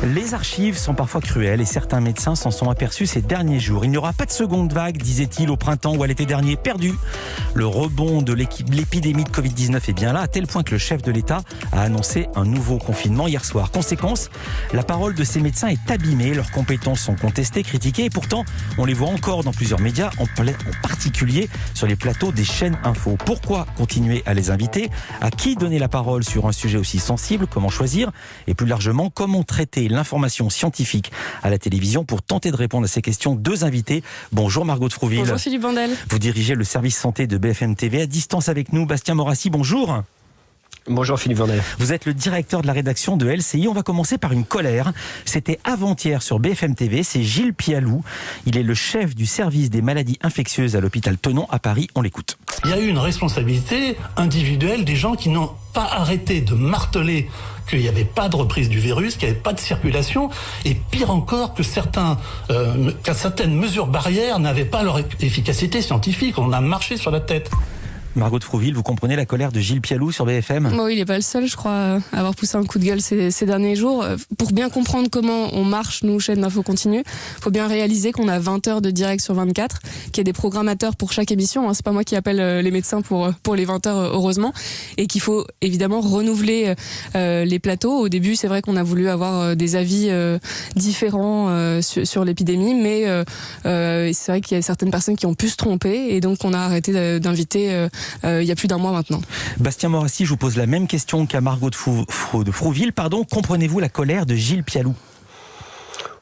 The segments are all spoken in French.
Les archives sont parfois cruelles et certains médecins s'en sont aperçus ces derniers jours. Il n'y aura pas de seconde vague, disait-il au printemps ou à l'été dernier. Perdu. Le rebond de l'épidémie de Covid-19 est bien là, à tel point que le chef de l'État a annoncé un nouveau confinement hier soir. Conséquence, la parole de ces médecins est abîmée, leurs compétences sont contestées, critiquées et pourtant, on les voit encore dans plusieurs médias, en particulier sur les plateaux des chaînes info. Pourquoi continuer à les inviter ? À qui donner la parole sur un sujet aussi sensible ? Comment choisir ? Et plus largement, comment traiter l'information scientifique à la télévision? Pour tenter de répondre à ces questions, deux invités. Bonjour Margot de Frouville. Bonjour Philippe Vandel. Vous dirigez le service santé de BFM TV. À distance avec nous, Bastien Morassi, bonjour. Bonjour Philippe Vandel. Vous êtes le directeur de la rédaction de LCI. On va commencer par une colère. C'était avant-hier sur BFM TV. C'est Gilles Pialou. Il est le chef du service des maladies infectieuses à l'hôpital Tenon à Paris. On l'écoute. Il y a eu une responsabilité individuelle des gens qui n'ont pas arrêté de marteler qu'il n'y avait pas de reprise du virus, qu'il n'y avait pas de circulation, et pire encore que certaines mesures barrières n'avaient pas leur efficacité scientifique. On a marché sur la tête. Margot de Frouville, vous comprenez la colère de Gilles Pialou sur BFM ? Bon, il n'est pas le seul, je crois, à avoir poussé un coup de gueule ces derniers jours. Pour bien comprendre comment on marche, nous, chaîne d'info continue, il faut bien réaliser qu'on a 20 heures de direct sur 24, qu'il y a des programmateurs pour chaque émission. C'est pas moi qui appelle les médecins pour les 20 heures, heureusement. Et qu'il faut évidemment renouveler les plateaux. Au début, c'est vrai qu'on a voulu avoir des avis différents sur l'épidémie, mais c'est vrai qu'il y a certaines personnes qui ont pu se tromper, et donc on a arrêté d'inviter il y a plus d'un mois maintenant. Bastien Morassi, je vous pose la même question qu'à Margot de Frouville. Comprenez-vous la colère de Gilles Pialou ?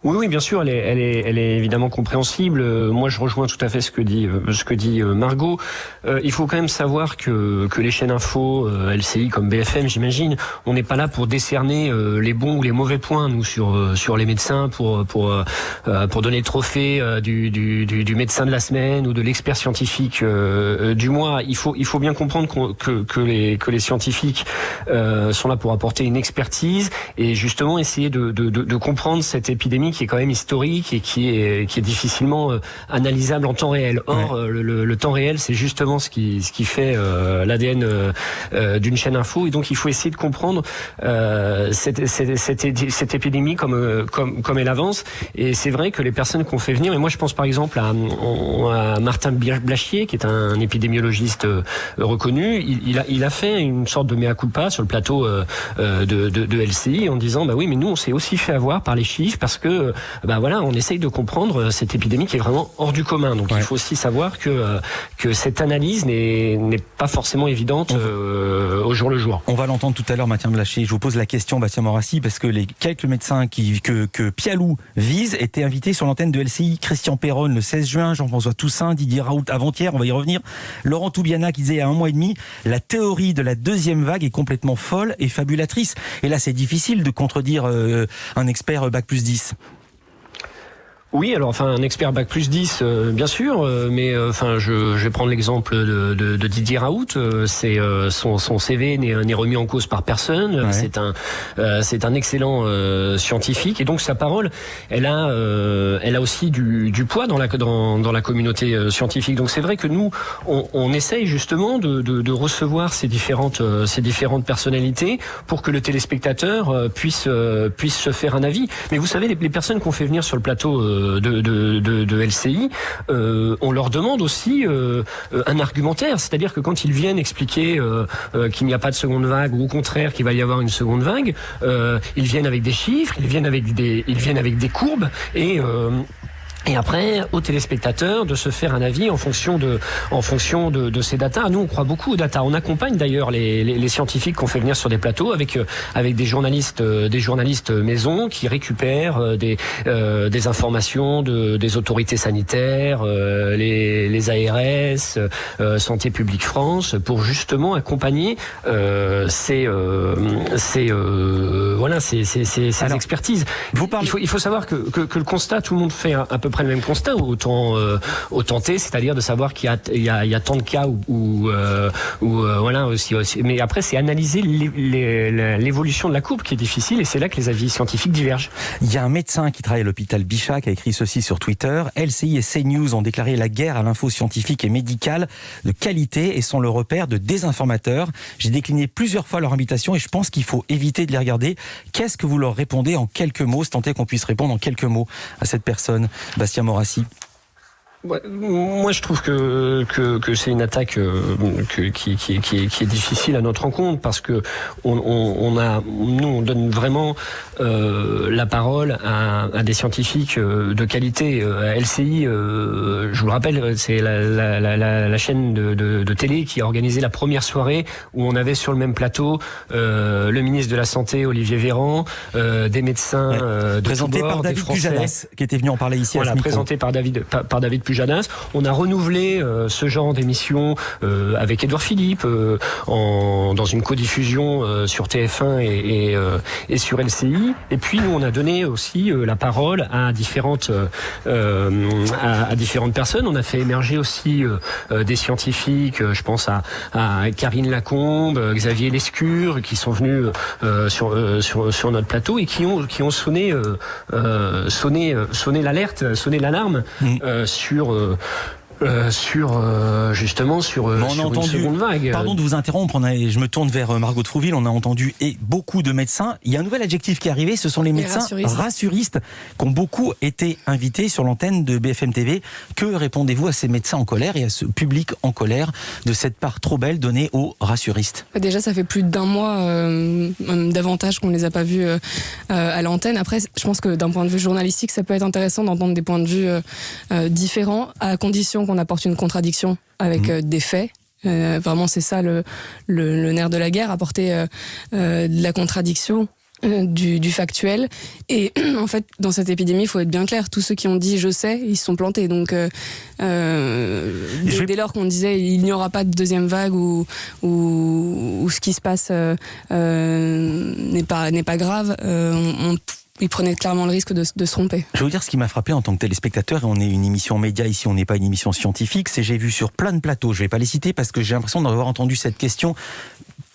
Oui, bien sûr, elle est évidemment compréhensible. Moi, je rejoins tout à fait ce que dit Margot. Il faut quand même savoir que les chaînes info, LCI comme BFM, j'imagine, on n'est pas là pour décerner les bons ou les mauvais points, nous, sur les médecins, pour donner le trophée du médecin de la semaine ou de l'expert scientifique du mois. Il faut bien comprendre que les scientifiques sont là pour apporter une expertise et justement essayer de comprendre cette épidémie qui est quand même historique et qui est difficilement analysable en temps réel. Or, le temps réel, c'est justement ce qui fait l'ADN d'une chaîne info, et donc il faut essayer de comprendre cette épidémie comme elle avance. Et c'est vrai que les personnes qu'on fait venir, et moi je pense par exemple à Martin Blachier, qui est un épidémiologiste reconnu, il a fait une sorte de mea culpa sur le plateau de LCI en disant oui, mais nous on s'est aussi fait avoir par les chiffres parce que on essaye de comprendre cette épidémie qui est vraiment hors du commun. Donc il faut aussi savoir que cette analyse n'est pas forcément évidente au jour le jour. On va l'entendre tout à l'heure, Martin Blachier. Je vous pose la question, Bastien Morassi, parce que les quelques médecins que Pialou vise étaient invités sur l'antenne de LCI. Christian Perron le 16 juin, Jean-François Toussaint, Didier Raoult avant-hier, on va y revenir. Laurent Toubiana qui disait il y a 1 mois et demi, la théorie de la deuxième vague est complètement folle et fabulatrice. Et là, c'est difficile de contredire un expert Bac+10. Oui, alors un expert Bac+10, bien sûr, mais je vais prendre l'exemple de Didier Raoult. C'est son CV n'est remis en cause par personne. Ouais. C'est un excellent scientifique, et donc sa parole, elle a aussi du poids dans la communauté scientifique. Donc c'est vrai que nous, on essaye justement de recevoir ces différentes personnalités pour que le téléspectateur puisse se faire un avis. Mais vous savez, les personnes qu'on fait venir sur le plateau de LCI, on leur demande aussi un argumentaire, c'est-à-dire que quand ils viennent expliquer qu'il n'y a pas de seconde vague, ou au contraire qu'il va y avoir une seconde vague, ils viennent avec des chiffres, ils viennent avec des courbes, et après, aux téléspectateurs de se faire un avis en fonction de ces datas. Nous, on croit beaucoup aux datas. On accompagne d'ailleurs les scientifiques qu'on fait venir sur des plateaux avec des journalistes maison qui récupèrent des informations des autorités sanitaires, les ARS, Santé publique France, pour justement accompagner ces expertises. Il faut savoir que le constat, tout le monde fait à peu près près le même constat. Autant tenter, c'est-à-dire de savoir qu'il y a tant de cas où voilà aussi. Mais après, c'est analyser l'évolution de la courbe qui est difficile, et c'est là que les avis scientifiques divergent. Il y a un médecin qui travaille à l'hôpital Bichat qui a écrit ceci sur Twitter. LCI et CNews ont déclaré la guerre à l'info scientifique et médicale de qualité et sont le repère de désinformateurs. J'ai décliné plusieurs fois leur invitation et je pense qu'il faut éviter de les regarder. Qu'est-ce que vous leur répondez en quelques mots, si tant est qu'on puisse répondre en quelques mots à cette personne, Bastien Morassi? Moi, je trouve que c'est une attaque qui est difficile à notre encontre, parce que on donne vraiment la parole à des scientifiques de qualité. LCI, je vous le rappelle, c'est la chaîne de télé qui a organisé la première soirée où on avait sur le même plateau le ministre de la Santé Olivier Véran, des médecins de présenté tous bords, par David Pujadas, qui était venu en parler ici. Voilà, à ce micro. présenté par David Pujadas. On a renouvelé ce genre d'émission avec Édouard Philippe dans une codiffusion sur TF1 et sur LCI. Et puis nous, on a donné aussi la parole à différentes personnes. On a fait émerger aussi des scientifiques. Je pense à Karine Lacombe, Xavier Lescure, qui sont venus sur notre plateau et qui ont sonné l'alerte, sonné l'alarme justement sur une seconde vague. Pardon de vous interrompre, je me tourne vers Margot de Frouville. On a entendu beaucoup de médecins. Il y a un nouvel adjectif qui est arrivé, ce sont les médecins rassuristes qui ont beaucoup été invités sur l'antenne de BFM TV. Que répondez-vous à ces médecins en colère et à ce public en colère de cette part trop belle donnée aux rassuristes? Déjà, ça fait plus d'un mois, davantage qu'on ne les a pas vus à l'antenne. Après, je pense que d'un point de vue journalistique, ça peut être intéressant d'entendre des points de vue différents, à condition qu'on apporte une contradiction avec des faits. Vraiment, c'est ça le nerf de la guerre, apporter de la contradiction, du factuel. Et en fait, dans cette épidémie, il faut être bien clair. Tous ceux qui ont dit « je sais », ils se sont plantés. Donc, dès lors qu'on disait « il n'y aura pas de deuxième vague » ou ce qui se passe n'est pas grave, ils prenaient clairement le risque de se tromper. Je vais vous dire ce qui m'a frappé en tant que téléspectateur, et on est une émission média ici, on n'est pas une émission scientifique, c'est j'ai vu sur plein de plateaux, je ne vais pas les citer parce que j'ai l'impression d'avoir entendu cette question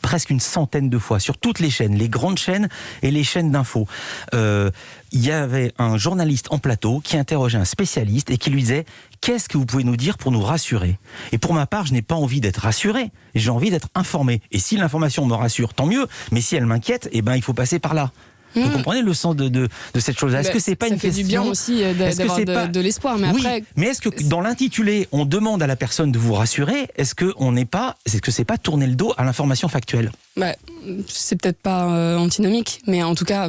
presque une centaine de fois, sur toutes les chaînes, les grandes chaînes et les chaînes d'infos. Il y avait un journaliste en plateau qui interrogeait un spécialiste et qui lui disait « Qu'est-ce que vous pouvez nous dire pour nous rassurer ?» Et pour ma part, je n'ai pas envie d'être rassuré, j'ai envie d'être informé. Et si l'information me rassure, tant mieux, mais si elle m'inquiète, il faut passer par là. Vous comprenez le sens de cette chose-là? Est-ce que c'est pas une question? Ça fait du bien aussi d'avoir de l'espoir, mais oui, après. Mais est-ce que dans l'intitulé, on demande à la personne de vous rassurer? Est-ce que c'est pas tourner le dos à l'information factuelle? C'est peut-être pas antinomique, mais en tout cas.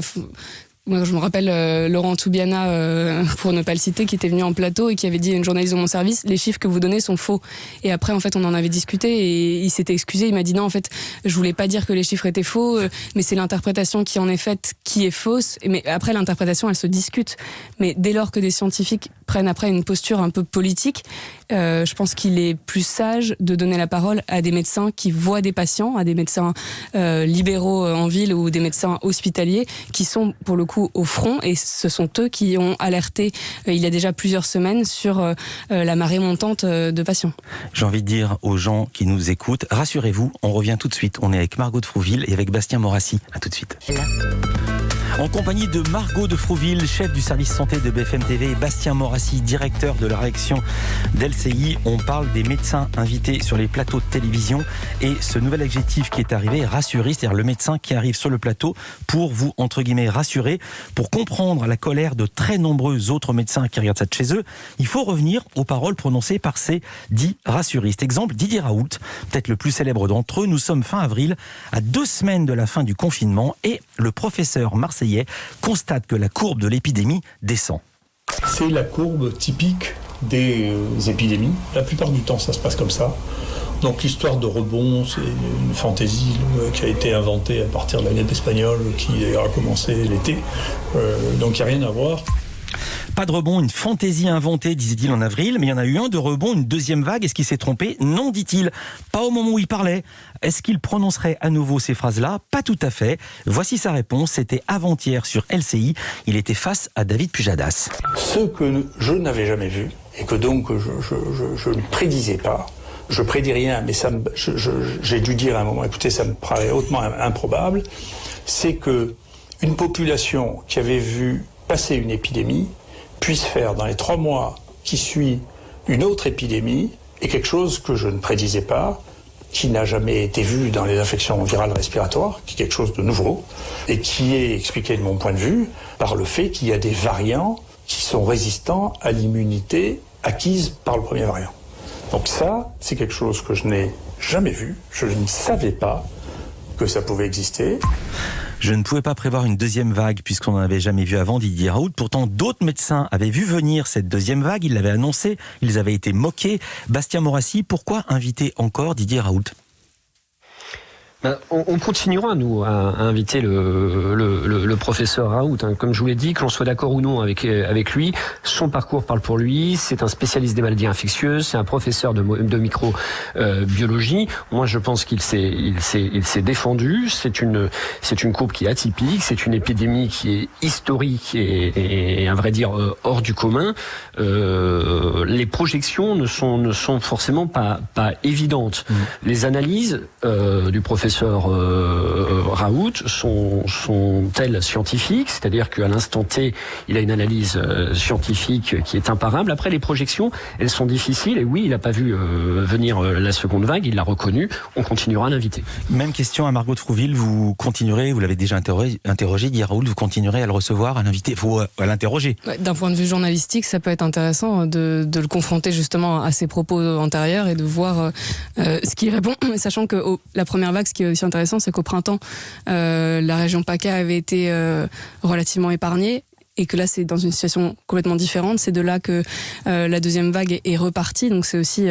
Moi, je me rappelle Laurent Toubiana, pour ne pas le citer, qui était venu en plateau et qui avait dit à une journaliste de mon service « Les chiffres que vous donnez sont faux ». Et après, en fait, on en avait discuté et il s'était excusé. Il m'a dit « Non, en fait, je voulais pas dire que les chiffres étaient faux, mais c'est l'interprétation qui en est faite qui est fausse. » Mais après, l'interprétation, elle se discute. Mais dès lors que des scientifiques prennent après une posture un peu politique, je pense qu'il est plus sage de donner la parole à des médecins qui voient des patients, à des médecins libéraux en ville ou des médecins hospitaliers qui sont, pour le coup, au front, et ce sont eux qui ont alerté il y a déjà plusieurs semaines sur la marée montante de patients. J'ai envie de dire aux gens qui nous écoutent, rassurez-vous, on revient tout de suite. On est avec Margot de Frouville et avec Bastien Morassi. À tout de suite. En compagnie de Margot de Frouville, chef du service santé de BFM TV, et Bastien Morassi, directeur de la réaction d'LCI, on parle des médecins invités sur les plateaux de télévision et ce nouvel adjectif qui est arrivé, rassuriste, c'est-à-dire le médecin qui arrive sur le plateau pour vous, entre guillemets, rassurer. Pour comprendre la colère de très nombreux autres médecins qui regardent ça de chez eux, il faut revenir aux paroles prononcées par ces dits rassuristes. Exemple, Didier Raoult, peut-être le plus célèbre d'entre eux. Nous sommes fin avril, à 2 semaines de la fin du confinement, et le professeur marseillais constate que la courbe de l'épidémie descend. C'est la courbe typique des épidémies. La plupart du temps, ça se passe comme ça. Donc l'histoire de rebond, c'est une fantaisie qui a été inventée à partir de la grippe espagnole qui a commencé l'été. Donc il n'y a rien à voir. Pas de rebond, une fantaisie inventée, disait-il en avril, mais il y en a eu un de rebond, une deuxième vague. Est-ce qu'il s'est trompé? Non, dit-il. Pas au moment où il parlait. Est-ce qu'il prononcerait à nouveau ces phrases-là? Pas tout à fait. Voici sa réponse. C'était avant-hier sur LCI. Il était face à David Pujadas. Ce que je n'avais jamais vu, et que donc je ne prédisais pas, je prédis rien, mais j'ai dû dire à un moment, écoutez, ça me paraît hautement improbable, c'est que une population qui avait vu passer une épidémie puisse faire dans les 3 mois qui suivent une autre épidémie, et quelque chose que je ne prédisais pas, qui n'a jamais été vu dans les infections virales respiratoires, qui est quelque chose de nouveau, et qui est expliqué de mon point de vue par le fait qu'il y a des variants qui sont résistants à l'immunité acquise par le premier variant. Donc ça, c'est quelque chose que je n'ai jamais vu, je ne savais pas que ça pouvait exister. Je ne pouvais pas prévoir une deuxième vague puisqu'on n'en avait jamais vu avant, Didier Raoult. Pourtant, d'autres médecins avaient vu venir cette deuxième vague, ils l'avaient annoncé, ils avaient été moqués. Bastien Morassi, pourquoi inviter encore Didier Raoult ? On continuera, nous, à inviter le professeur Raoult. Comme je vous l'ai dit, que l'on soit d'accord ou non avec lui, son parcours parle pour lui. C'est un spécialiste des maladies infectieuses, c'est un professeur de microbiologie. Moi, je pense qu'il s'est défendu. C'est une courbe qui est atypique, c'est une épidémie qui est historique et à vrai dire hors du commun. Les projections ne sont forcément pas évidentes. Les analyses du professeur Raoult sont-elles scientifiques, c'est-à-dire qu'à l'instant T, il a une analyse scientifique qui est imparable. Après, les projections, elles sont difficiles, et oui, il n'a pas vu venir la seconde vague, il l'a reconnu, on continuera à l'inviter. Même question à Margot de Frouville, vous continuerez, vous l'avez déjà interrogé, Didier Raoult, vous continuerez à le recevoir, à l'inviter, à l'interroger. D'un point de vue journalistique, ça peut être intéressant de le confronter justement à ses propos antérieurs et de voir ce qu'il répond, sachant que la première vague, ce qui est aussi intéressant, c'est qu'au printemps, la région PACA avait été relativement épargnée. Et que là, c'est dans une situation complètement différente. C'est de là que la deuxième vague est repartie. Donc c'est aussi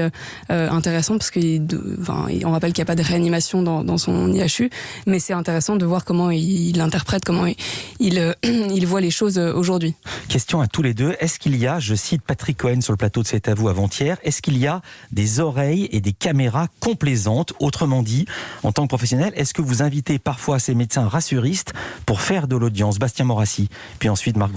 intéressant parce on rappelle qu'il n'y a pas de réanimation dans son IHU, mais c'est intéressant de voir comment il interprète, comment il voit les choses aujourd'hui. Question à tous les deux. Est-ce qu'il y a, je cite Patrick Cohen sur le plateau de C'est à vous avant-hier, est-ce qu'il y a des oreilles et des caméras complaisantes? Autrement dit, en tant que professionnel, est-ce que vous invitez parfois ces médecins rassuristes pour faire de l'audience? Bastien Morassi, puis ensuite Margot.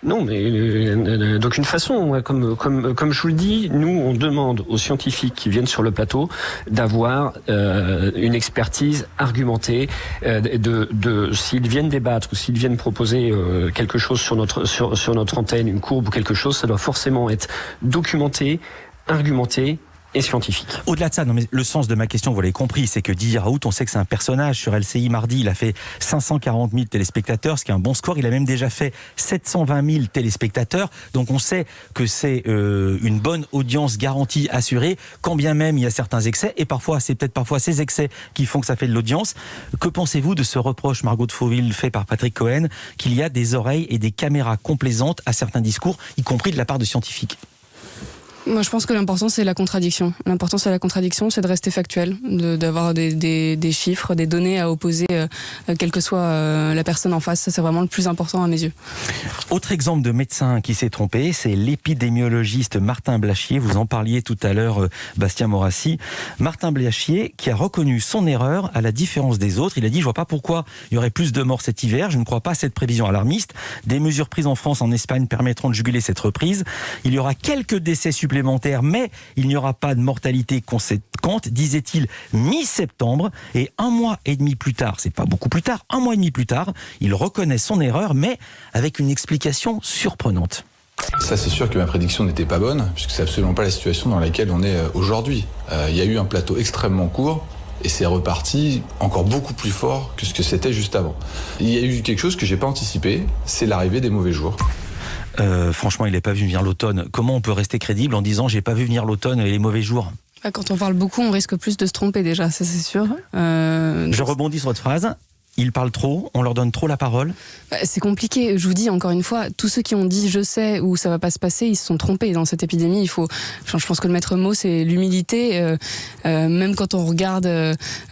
Non, mais d'aucune façon. Comme je vous le dis, nous, on demande aux scientifiques qui viennent sur le plateau d'avoir une expertise argumentée, s'ils viennent débattre ou s'ils viennent proposer quelque chose sur notre antenne, une courbe ou quelque chose, ça doit forcément être documenté, argumenté et scientifique. Au-delà de ça, non mais le sens de ma question, vous l'avez compris, c'est que Didier Raoult, on sait que c'est un personnage. Sur LCI mardi, il a fait 540 000 téléspectateurs, ce qui est un bon score. Il a même déjà fait 720 000 téléspectateurs. Donc on sait que c'est une bonne audience garantie, assurée, quand bien même il y a certains excès. Et parfois, c'est peut-être parfois ces excès qui font que ça fait de l'audience. Que pensez-vous de ce reproche, Margot de Frouville, fait par Patrick Cohen, qu'il y a des oreilles et des caméras complaisantes à certains discours, y compris de la part de scientifiques? Moi, je pense que l'important, c'est la contradiction. L'important, c'est la contradiction, c'est de rester factuel, d'avoir des chiffres, des données à opposer, quelle que soit la personne en face. Ça, c'est vraiment le plus important à mes yeux. Autre exemple de médecin qui s'est trompé, c'est l'épidémiologiste Martin Blachier. Vous en parliez tout à l'heure, Bastien Morassi. Martin Blachier qui a reconnu son erreur à la différence des autres. Il a dit, je vois pas pourquoi il y aurait plus de morts cet hiver. Je ne crois pas à cette prévision alarmiste. Des mesures prises en France, en Espagne permettront de juguler cette reprise. Il y aura quelques décès supplémentaires, mais il n'y aura pas de mortalité conséquente, disait-il mi-septembre. Et 1 mois et demi plus tard, c'est pas beaucoup plus tard, 1 mois et demi plus tard, il reconnaît son erreur, mais avec une explication surprenante. Ça, c'est sûr que ma prédiction n'était pas bonne, puisque c'est absolument pas la situation dans laquelle on est aujourd'hui. Il y a eu un plateau extrêmement court, et c'est reparti encore beaucoup plus fort que ce que c'était juste avant. Il y a eu quelque chose que j'ai pas anticipé, c'est l'arrivée des mauvais jours. Franchement, il n'a pas vu venir l'automne. Comment on peut rester crédible en disant j'ai pas vu venir l'automne et les mauvais jours? Quand on parle beaucoup, on risque plus de se tromper déjà, ça c'est sûr. Je rebondis sur votre phrase. Ils parlent trop, on leur donne trop la parole. C'est compliqué, je vous dis encore une fois, tous ceux qui ont dit je sais ou ça va pas se passer, ils se sont trompés dans cette épidémie. Je pense que le maître mot c'est l'humilité. Même quand on regarde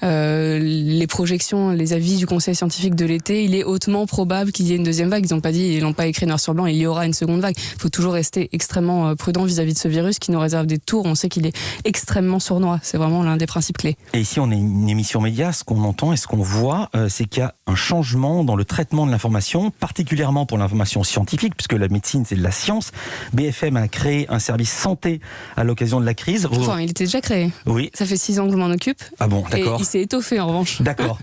les projections, les avis du conseil scientifique de l'été, il est hautement probable qu'il y ait une deuxième vague. Ils n'ont pas écrit noir sur blanc, il y aura une seconde vague. Il faut toujours rester extrêmement prudent vis-à-vis de ce virus qui nous réserve des tours. On sait qu'il est extrêmement sournois. C'est vraiment l'un des principes clés. Et ici on est une émission média, ce qu'on entend et ce qu'on voit, c'est qu'il y a un changement dans le traitement de l'information, particulièrement pour l'information scientifique, puisque la médecine c'est de la science. BFM a créé un service santé à l'occasion de la crise. Enfin, il était déjà créé. Oui. Ça fait 6 ans que je m'en occupe. Ah bon, d'accord. Et il s'est étoffé en revanche. D'accord.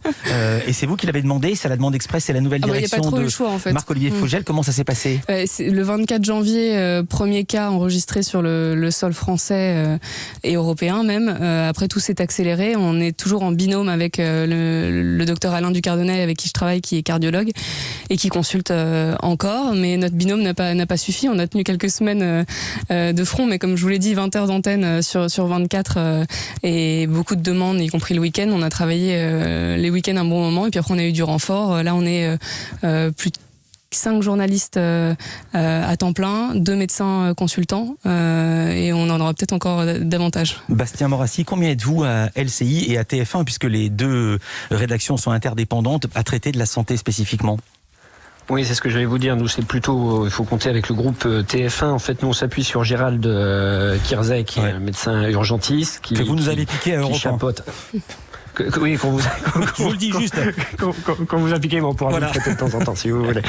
Et c'est vous qui l'avez demandé, c'est la demande express, c'est la nouvelle direction il n'y a pas trop de le choix, en fait. Marc-Olivier Fogel. Comment ça s'est passé? C'est le 24 janvier, premier cas enregistré sur le sol français et européen même. Après, tout s'est accéléré. On est toujours en binôme avec le docteur Alain Ducardonnet, avec qui je travaille, qui est cardiologue et qui consulte encore. Mais notre binôme n'a pas suffi. On a tenu quelques semaines de front, mais comme je vous l'ai dit, 20 heures d'antenne sur 24 et beaucoup de demandes, y compris le week-end. On a travaillé les week-ends un bon moment et puis après on a eu du renfort. Là, on est plus de 5 journalistes à temps plein, 2 médecins consultants et on en aura peut-être encore davantage. Bastien Morassi, combien êtes-vous à LCI et à TF1, puisque les deux rédactions sont interdépendantes, à traiter de la santé spécifiquement? Oui, c'est ce que j'allais vous dire. Nous, c'est plutôt, il faut compter avec le groupe TF1. En fait, nous, on s'appuie sur Gérald Kirzek, qui est un médecin urgentiste. Que vous nous avez piqué à Europe 1. Oui, qu'on vous, je vous le dis juste. Qu'on vous a piqué, mais on pourra le traiter de temps en temps, si vous voulez.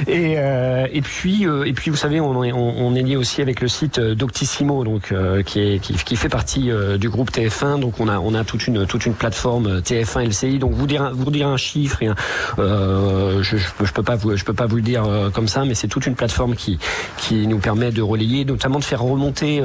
Et puis, vous savez, on est lié aussi avec le site Doctissimo, donc qui fait partie du groupe TF1. Donc, on a toute une plateforme TF1 LCI. Donc, vous dire un chiffre, je peux pas vous le dire comme ça, mais c'est toute une plateforme qui nous permet de relayer, notamment de faire remonter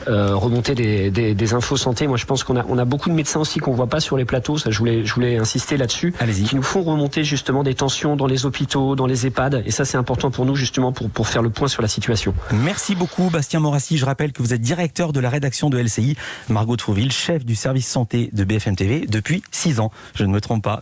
des infos santé. Moi, je pense qu'on a beaucoup de médecins aussi qu'on voit pas sur les plateaux, ça je voulais insister là-dessus, qui nous font remonter justement des tensions dans les hôpitaux, dans les EHPAD, et ça c'est important pour nous justement pour faire le point sur la situation. Merci beaucoup Bastien Morassi, je rappelle que vous êtes directeur de la rédaction de LCI, Margot Trouville, chef du service santé de BFM TV depuis 6 ans, je ne me trompe pas.